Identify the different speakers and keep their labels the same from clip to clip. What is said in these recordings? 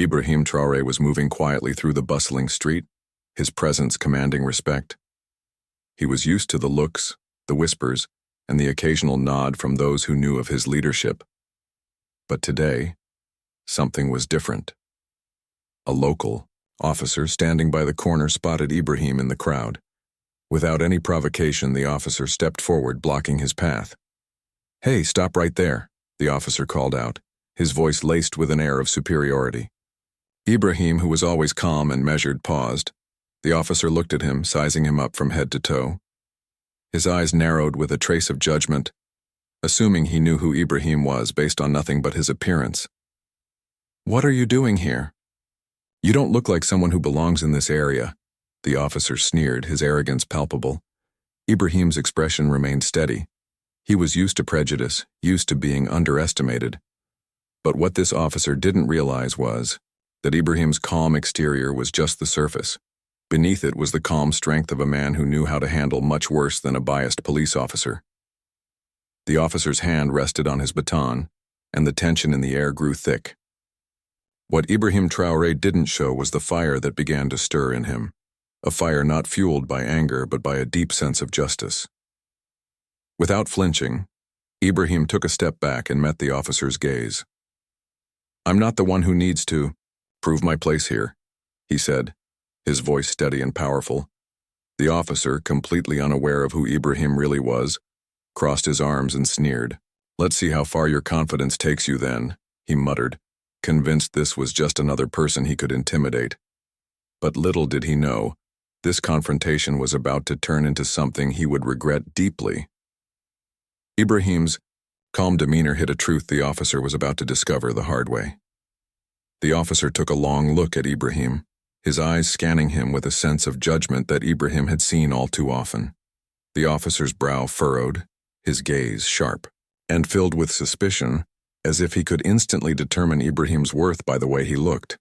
Speaker 1: Ibrahim Traoré was moving quietly through the bustling street, his presence commanding respect. He was used to the looks, the whispers, and the occasional nod from those who knew of his leadership. But today, something was different. A local officer standing by the corner spotted Ibrahim in the crowd. Without any provocation, the officer stepped forward, blocking his path. "Hey, stop right there," the officer called out, his voice laced with an air of superiority. Ibrahim, who was always calm and measured, paused. The officer looked at him, sizing him up from head to toe. His eyes narrowed with a trace of judgment, assuming he knew who Ibrahim was based on nothing but his appearance. "What are you doing here? You don't look like someone who belongs in this area," the officer sneered, his arrogance palpable. Ibrahim's expression remained steady. He was used to prejudice, used to being underestimated. But what this officer didn't realize was that Ibrahim's calm exterior was just the surface. Beneath it was the calm strength of a man who knew how to handle much worse than a biased police officer. The officer's hand rested on his baton, and the tension in the air grew thick. What Ibrahim Traoré didn't show was the fire that began to stir in him, a fire not fueled by anger but by a deep sense of justice. Without flinching, Ibrahim took a step back and met the officer's gaze. "I'm not the one who needs to prove my place here," he said, his voice steady and powerful. The officer, completely unaware of who Ibrahim really was, crossed his arms and sneered. "Let's see how far your confidence takes you then," he muttered, convinced this was just another person he could intimidate. But little did he know, this confrontation was about to turn into something he would regret deeply. Ibrahim's calm demeanor hid a truth the officer was about to discover the hard way. The officer took a long look at Ibrahim, his eyes scanning him with a sense of judgment that Ibrahim had seen all too often. The officer's brow furrowed, his gaze sharp, and filled with suspicion, as if he could instantly determine Ibrahim's worth by the way he looked.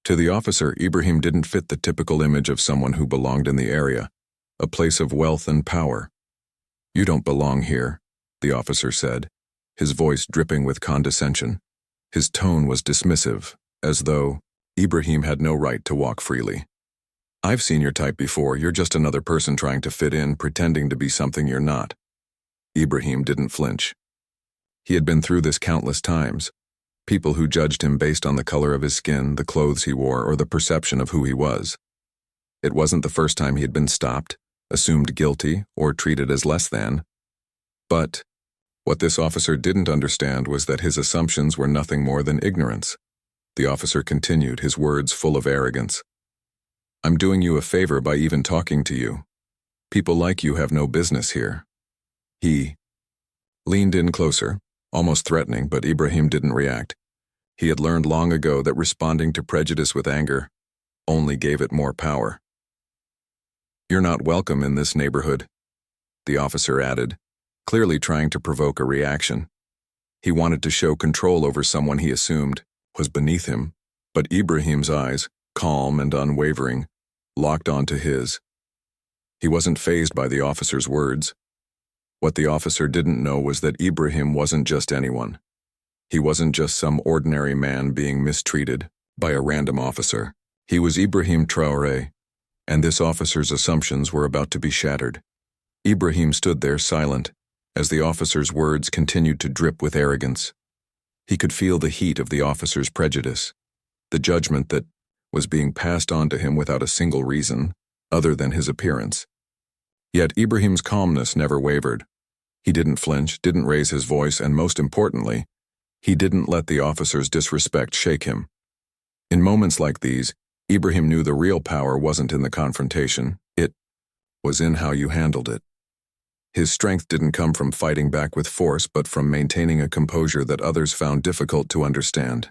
Speaker 1: To the officer, Ibrahim didn't fit the typical image of someone who belonged in the area, a place of wealth and power. "You don't belong here," the officer said, his voice dripping with condescension. His tone was dismissive, as though Ibrahim had no right to walk freely. "I've seen your type before. You're just another person trying to fit in, pretending to be something you're not." Ibrahim didn't flinch. He had been through this countless times. People who judged him based on the color of his skin, the clothes he wore, or the perception of who he was. It wasn't the first time he had been stopped, assumed guilty, or treated as less than. But what this officer didn't understand was that his assumptions were nothing more than ignorance. The officer continued, his words full of arrogance. "I'm doing you a favor by even talking to you. People like you have no business here." He leaned in closer, almost threatening, but Ibrahim didn't react. He had learned long ago that responding to prejudice with anger only gave it more power. "You're not welcome in this neighborhood," the officer added, clearly trying to provoke a reaction. He wanted to show control over someone he assumed was beneath him, but Ibrahim's eyes, calm and unwavering, locked onto his. He wasn't fazed by the officer's words. What the officer didn't know was that Ibrahim wasn't just anyone. He wasn't just some ordinary man being mistreated by a random officer. He was Ibrahim Traoré, and this officer's assumptions were about to be shattered. Ibrahim stood there silent, as the officer's words continued to drip with arrogance. He could feel the heat of the officer's prejudice, the judgment that was being passed on to him without a single reason, other than his appearance. Yet Ibrahim's calmness never wavered. He didn't flinch, didn't raise his voice, and most importantly, he didn't let the officer's disrespect shake him. In moments like these, Ibrahim knew the real power wasn't in the confrontation, it was in how you handled it. His strength didn't come from fighting back with force, but from maintaining a composure that others found difficult to understand.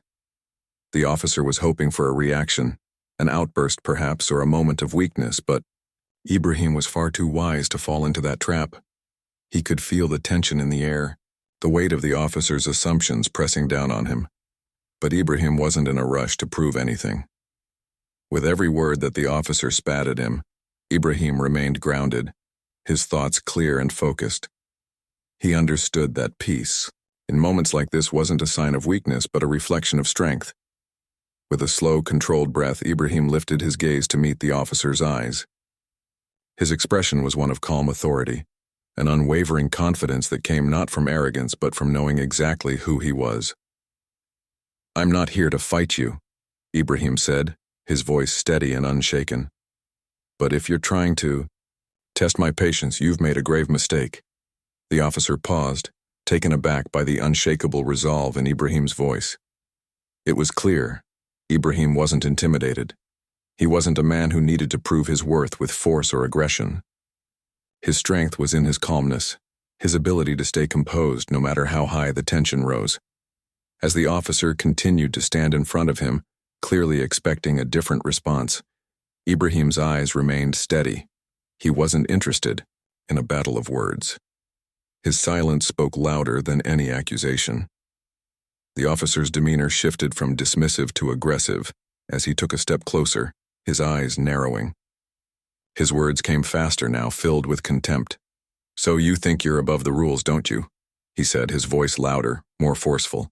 Speaker 1: The officer was hoping for a reaction, an outburst perhaps, or a moment of weakness, but Ibrahim was far too wise to fall into that trap. He could feel the tension in the air, the weight of the officer's assumptions pressing down on him. But Ibrahim wasn't in a rush to prove anything. With every word that the officer spat at him, Ibrahim remained grounded, his thoughts clear and focused. He understood that peace, in moments like this, wasn't a sign of weakness but a reflection of strength. With a slow, controlled breath, Ibrahim lifted his gaze to meet the officer's eyes. His expression was one of calm authority, an unwavering confidence that came not from arrogance but from knowing exactly who he was. "I'm not here to fight you," Ibrahim said, his voice steady and unshaken. "But if you're trying to test my patience, you've made a grave mistake." The officer paused, taken aback by the unshakable resolve in Ibrahim's voice. It was clear. Ibrahim wasn't intimidated. He wasn't a man who needed to prove his worth with force or aggression. His strength was in his calmness, his ability to stay composed no matter how high the tension rose. As the officer continued to stand in front of him, clearly expecting a different response, Ibrahim's eyes remained steady. He wasn't interested in a battle of words. His silence spoke louder than any accusation. The officer's demeanor shifted from dismissive to aggressive as he took a step closer, his eyes narrowing. His words came faster now, filled with contempt. "So you think you're above the rules, don't you?" he said, his voice louder, more forceful.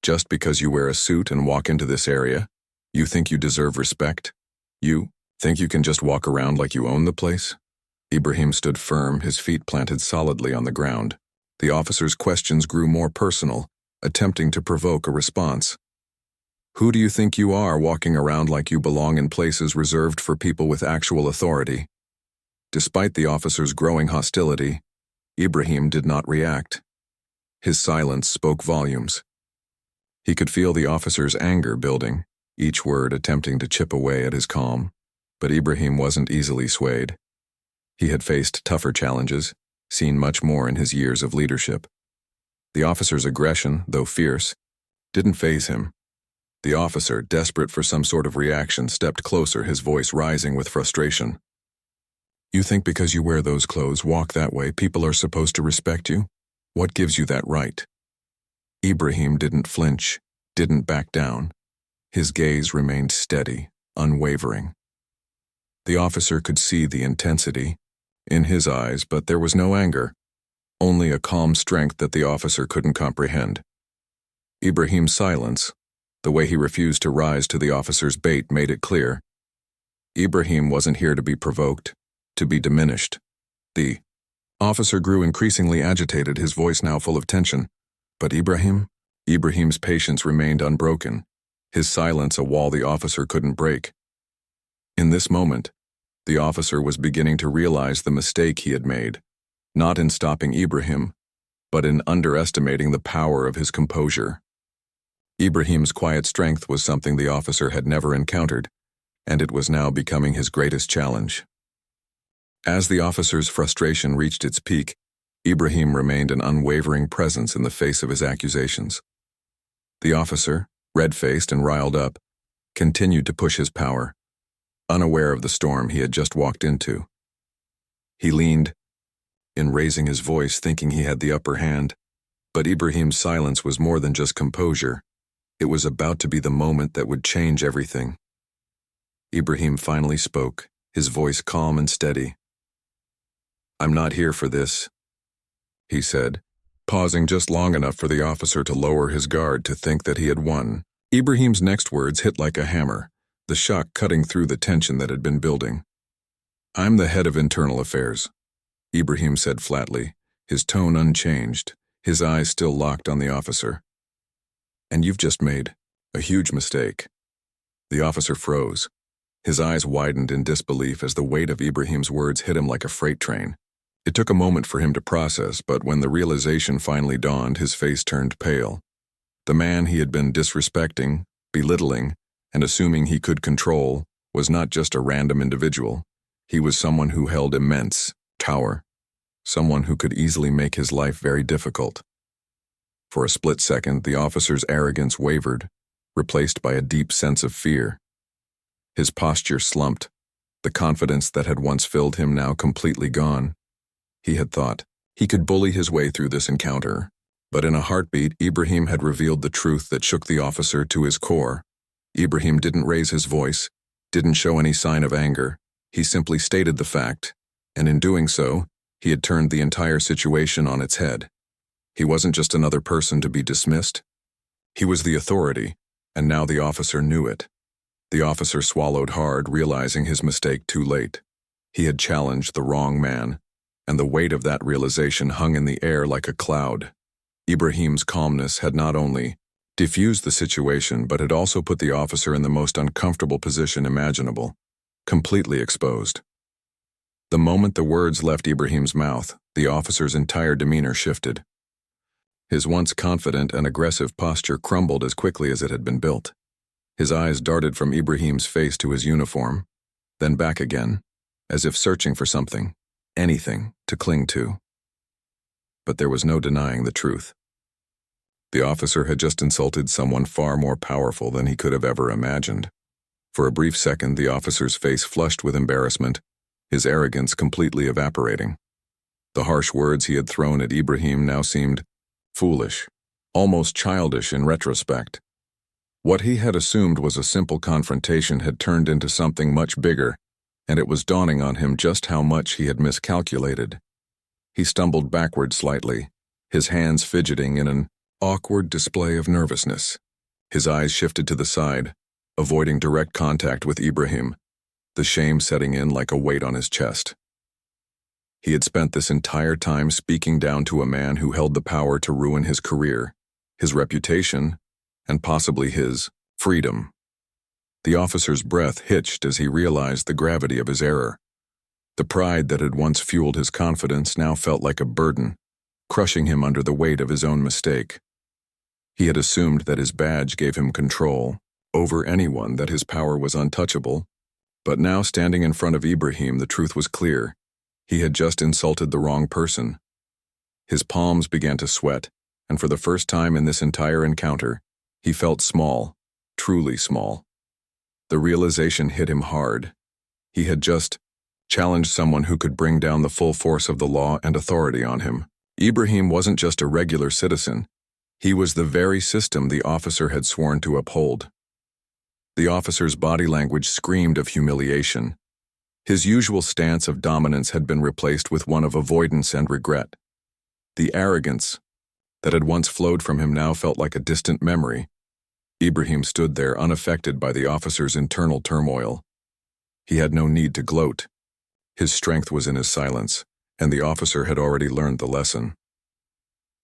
Speaker 1: "Just because you wear a suit and walk into this area, you think you deserve respect? You think you can just walk around like you own the place?" Ibrahim stood firm, his feet planted solidly on the ground. The officer's questions grew more personal, attempting to provoke a response. "Who do you think you are, walking around like you belong in places reserved for people with actual authority?" Despite the officer's growing hostility, Ibrahim did not react. His silence spoke volumes. He could feel the officer's anger building, each word attempting to chip away at his calm, but Ibrahim wasn't easily swayed. He had faced tougher challenges, seen much more in his years of leadership. The officer's aggression, though fierce, didn't faze him. The officer, desperate for some sort of reaction, stepped closer, his voice rising with frustration. "You think because you wear those clothes, walk that way, people are supposed to respect you? What gives you that right?" Ibrahim didn't flinch, didn't back down. His gaze remained steady, unwavering. The officer could see the intensity in his eyes, but there was no anger, only a calm strength that the officer couldn't comprehend. Ibrahim's silence, the way he refused to rise to the officer's bait, made it clear. Ibrahim wasn't here to be provoked, to be diminished. The officer grew increasingly agitated, his voice now full of tension. But Ibrahim's patience remained unbroken, his silence a wall the officer couldn't break. In this moment, the officer was beginning to realize the mistake he had made, not in stopping Ibrahim, but in underestimating the power of his composure. Ibrahim's quiet strength was something the officer had never encountered, and it was now becoming his greatest challenge. As the officer's frustration reached its peak, Ibrahim remained an unwavering presence in the face of his accusations. The officer, red-faced and riled up, continued to push his power, unaware of the storm he had just walked into. He leaned in, raising his voice, thinking he had the upper hand, but Ibrahim's silence was more than just composure. It was about to be the moment that would change everything. Ibrahim finally spoke, his voice calm and steady. "I'm not here for this," he said, pausing just long enough for the officer to lower his guard to think that he had won. Ibrahim's next words hit like a hammer, the shock cutting through the tension that had been building. "I'm the head of internal affairs," Ibrahim said flatly, his tone unchanged, his eyes still locked on the officer. "And you've just made a huge mistake." The officer froze. His eyes widened in disbelief as the weight of Ibrahim's words hit him like a freight train. It took a moment for him to process, but when the realization finally dawned, his face turned pale. The man he had been disrespecting, belittling, and assuming he could control was not just a random individual. He was someone who held immense power, someone who could easily make his life very difficult. For a split second, the officer's arrogance wavered, replaced by a deep sense of fear. His posture slumped, the confidence that had once filled him now completely gone. He had thought he could bully his way through this encounter, but in a heartbeat, Ibrahim had revealed the truth that shook the officer to his core. Ibrahim didn't raise his voice, didn't show any sign of anger. He simply stated the fact, and in doing so, he had turned the entire situation on its head. He wasn't just another person to be dismissed. He was the authority, And now the officer knew it. The officer swallowed hard, realizing his mistake too late. He had challenged the wrong man, and the weight of that realization hung in the air like a cloud. Ibrahim's calmness had not only diffused the situation, but had also put the officer in the most uncomfortable position imaginable, completely exposed. The moment the words left Ibrahim's mouth, the officer's entire demeanor shifted. His once confident and aggressive posture crumbled as quickly as it had been built. His eyes darted from Ibrahim's face to his uniform, then back again, as if searching for something, anything, to cling to. But there was no denying the truth. The officer had just insulted someone far more powerful than he could have ever imagined. For a brief second, the officer's face flushed with embarrassment, his arrogance completely evaporating. The harsh words he had thrown at Ibrahim now seemed foolish, almost childish in retrospect. What he had assumed was a simple confrontation had turned into something much bigger, and it was dawning on him just how much he had miscalculated. He stumbled backward slightly, his hands fidgeting in an awkward display of nervousness. His eyes shifted to the side, avoiding direct contact with Ibrahim, the shame setting in like a weight on his chest. He had spent this entire time speaking down to a man who held the power to ruin his career, his reputation, and possibly his freedom. The officer's breath hitched as he realized the gravity of his error. The pride that had once fueled his confidence now felt like a burden, crushing him under the weight of his own mistake. He had assumed that his badge gave him control over anyone, that his power was untouchable. But now, standing in front of Ibrahim, the truth was clear. He had just insulted the wrong person. His palms began to sweat, and for the first time in this entire encounter, he felt small, truly small. The realization hit him hard. He had just challenged someone who could bring down the full force of the law and authority on him. Ibrahim wasn't just a regular citizen. He was the very system the officer had sworn to uphold. The officer's body language screamed of humiliation. His usual stance of dominance had been replaced with one of avoidance and regret. The arrogance that had once flowed from him now felt like a distant memory. Ibrahim stood there unaffected by the officer's internal turmoil. He had no need to gloat. His strength was in his silence, and the officer had already learned the lesson.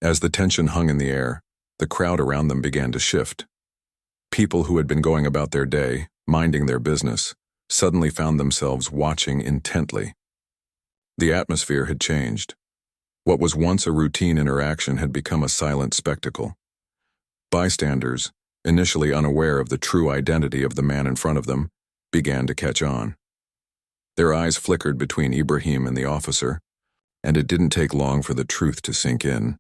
Speaker 1: As the tension hung in the air, the crowd around them began to shift. People who had been going about their day, minding their business, suddenly found themselves watching intently. The atmosphere had changed. What was once a routine interaction had become a silent spectacle. Bystanders, initially unaware of the true identity of the man in front of them, began to catch on. Their eyes flickered between Ibrahim and the officer, and it didn't take long for the truth to sink in.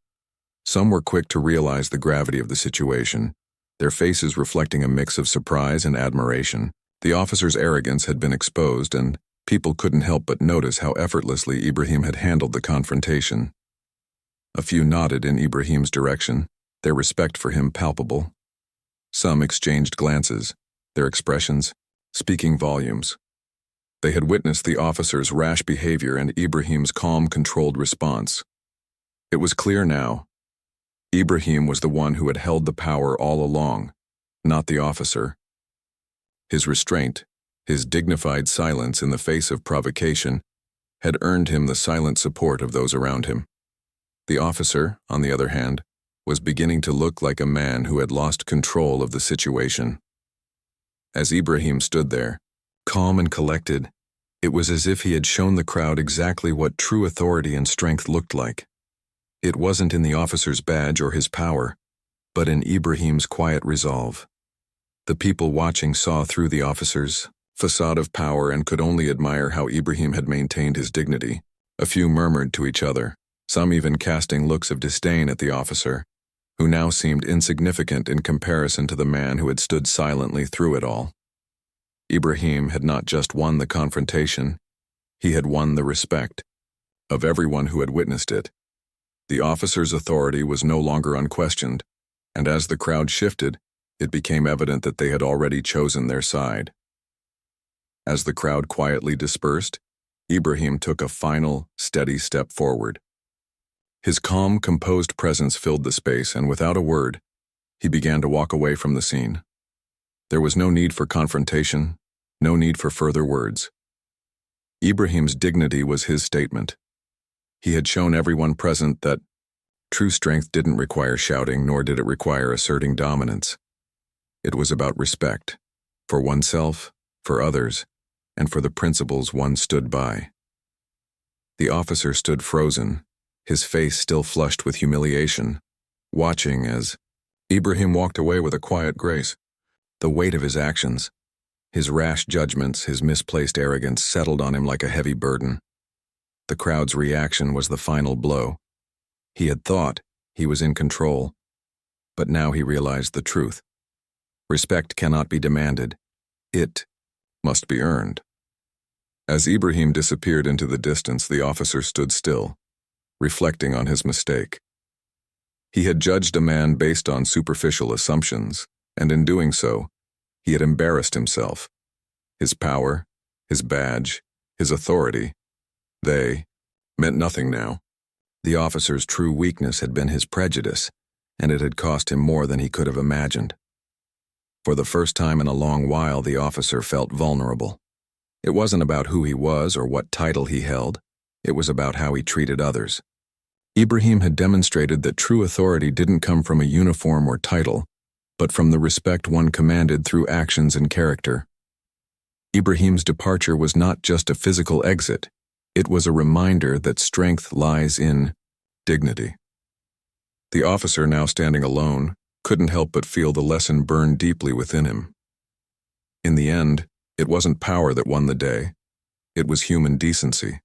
Speaker 1: Some were quick to realize the gravity of the situation, their faces reflecting a mix of surprise and admiration. The officer's arrogance had been exposed, and people couldn't help but notice how effortlessly Ibrahim had handled the confrontation. A few nodded in Ibrahim's direction, their respect for him palpable. Some exchanged glances, their expressions speaking volumes. They had witnessed the officer's rash behavior and Ibrahim's calm, controlled response. It was clear now. Ibrahim was the one who had held the power all along, not the officer. His restraint, his dignified silence in the face of provocation, had earned him the silent support of those around him. The officer, on the other hand, was beginning to look like a man who had lost control of the situation. As Ibrahim stood there, calm and collected, it was as if he had shown the crowd exactly what true authority and strength looked like. It wasn't in the officer's badge or his power, but in Ibrahim's quiet resolve. The people watching saw through the officer's facade of power and could only admire how Ibrahim had maintained his dignity. A few murmured to each other, some even casting looks of disdain at the officer, who now seemed insignificant in comparison to the man who had stood silently through it all. Ibrahim had not just won the confrontation, he had won the respect of everyone who had witnessed it. The officer's authority was no longer unquestioned, and as the crowd shifted, it became evident that they had already chosen their side. As the crowd quietly dispersed, Ibrahim took a final, steady step forward. His calm, composed presence filled the space, and without a word, he began to walk away from the scene. There was no need for confrontation, no need for further words. Ibrahim's dignity was his statement. He had shown everyone present that true strength didn't require shouting, nor did it require asserting dominance. It was about respect, for oneself, for others, and for the principles one stood by. The officer stood frozen, his face still flushed with humiliation, watching as Ibrahim walked away with a quiet grace. The weight of his actions, his rash judgments, his misplaced arrogance settled on him like a heavy burden. The crowd's reaction was the final blow. He had thought he was in control, but now he realized the truth. Respect cannot be demanded. It must be earned. As Ibrahim disappeared into the distance, the officer stood still, reflecting on his mistake. He had judged a man based on superficial assumptions, and in doing so, he had embarrassed himself. His power, his badge, his authority, they meant nothing now. The officer's true weakness had been his prejudice, and it had cost him more than he could have imagined. For the first time in a long while, the officer felt vulnerable. It wasn't about who he was or what title he held. It was about how he treated others. Ibrahim had demonstrated that true authority didn't come from a uniform or title, but from the respect one commanded through actions and character. Ibrahim's departure was not just a physical exit. It was a reminder that strength lies in dignity. The officer, now standing alone, couldn't help but feel the lesson burn deeply within him. In the end, it wasn't power that won the day. It was human decency.